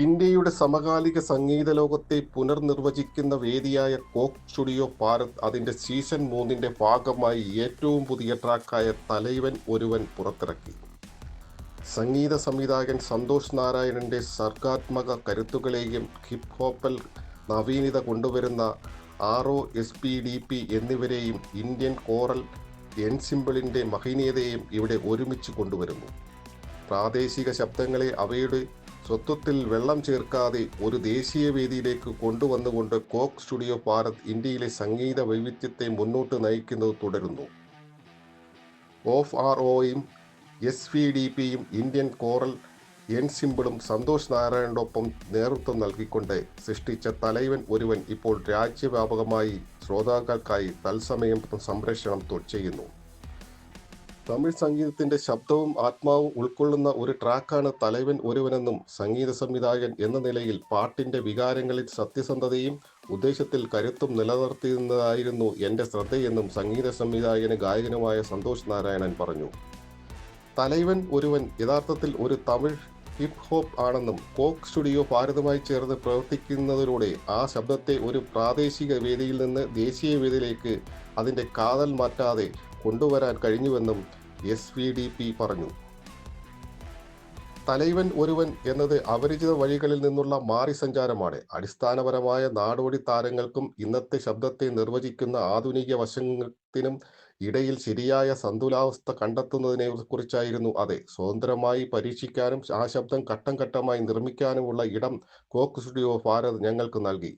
ഇന്ത്യയുടെ സമകാലിക സംഗീത ലോകത്തെ പുനർനിർവചിക്കുന്ന വേദിയായ കോക്ക് സ്റ്റുഡിയോ ഭാരത് അതിന്റെ സീസൺ 3ന്റെ ഭാഗമായി ഏറ്റവും പുതിയ ട്രാക്കായ തലൈവൻ ഒരുവൻ പുറത്തിറക്കി. സംഗീത സംവിധായകൻ സന്തോഷ് നാരായണന്റെ സർഗാത്മക കരുത്തുകളെയും ഹിപ്പ് ഹോപ്പിൽ നവീനത കൊണ്ടുവരുന്ന ROSPDP എന്നിവരെയും ഇന്ത്യൻ കോറൽ എൻസിമ്പിളിന്റെ മഹനീയതയെയും ഇവിടെ ഒരുമിച്ച് കൊണ്ടുവരുന്നു. പ്രാദേശിക ശബ്ദങ്ങളെ അവയുടെ സ്വത്വത്തിൽ വെള്ളം ചേർക്കാതെ ഒരു ദേശീയ വേദിയിലേക്ക് കൊണ്ടുവന്നുകൊണ്ട് കോക്ക് സ്റ്റുഡിയോ ഭാരത് ഇന്ത്യയിലെ സംഗീത വൈവിധ്യത്തെ മുന്നോട്ട് നയിക്കുന്നത് തുടരുന്നു. OFROയും SVDPയും ഇന്ത്യൻ കോറൽ എൻസിമ്പിളും സന്തോഷ് നാരായണനോടൊപ്പം നേതൃത്വം നൽകിക്കൊണ്ട് സൃഷ്ടിച്ച തലൈവൻ ഒരുവൻ ഇപ്പോൾ രാജ്യവ്യാപകമായി ശ്രോതാക്കൾക്കായി തത്സമയം സംപ്രേഷണം ചെയ്യുന്നു. തമിഴ് സംഗീതത്തിന്റെ ശബ്ദവും ആത്മാവും ഉൾക്കൊള്ളുന്ന ഒരു ട്രാക്കാണ് തലൈവൻ ഒരുവനെന്നും സംഗീത സംവിധായകൻ എന്ന നിലയിൽ പാട്ടിന്റെ വികാരങ്ങളിൽ സത്യസന്ധതയും ഉദ്ദേശത്തിൽ കരുത്തും നിലനിർത്തുന്നതായിരുന്നു എൻ്റെ ശ്രദ്ധയെന്നും സംഗീത സംവിധായകനും ഗായകനുമായ സന്തോഷ് നാരായണൻ പറഞ്ഞു. തലൈവൻ ഒരുവൻ യഥാർത്ഥത്തിൽ ഒരു തമിഴ് ഹിപ്പ് ഹോപ്പ് ആണെന്നും കോക്ക് സ്റ്റുഡിയോ ഭാരതുമായി ചേർന്ന് പ്രവർത്തിക്കുന്നതിലൂടെ ആ ശബ്ദത്തെ ഒരു പ്രാദേശിക വേദിയിൽ നിന്ന് ദേശീയ വേദിയിലേക്ക് അതിൻ്റെ കാതൽ മാറ്റാതെ കൊണ്ടുവരാൻ കഴിഞ്ഞുവെന്നും SVDP പറഞ്ഞു. തലൈവൻ ഒരുവൻ എന്നത് അപരിചിത വഴികളിൽ നിന്നുള്ള മാറി സഞ്ചാരമാണ്. അടിസ്ഥാനപരമായ നാടോടി താരങ്ങൾക്കും ഇന്നത്തെ ശബ്ദത്തെ നിർവചിക്കുന്ന ആധുനിക വശത്തിനും ഇടയിൽ ശരിയായ സന്തുലാവസ്ഥ കണ്ടെത്തുന്നതിനെ കുറിച്ചായിരുന്നു അത്. സ്വതന്ത്രമായി പരീക്ഷിക്കാനും ആ ശബ്ദം ഘട്ടം ഘട്ടമായി നിർമ്മിക്കാനുമുള്ള ഇടം കോക്ക് സ്റ്റുഡിയോ ഭാരത് ഞങ്ങൾക്ക് നൽകി.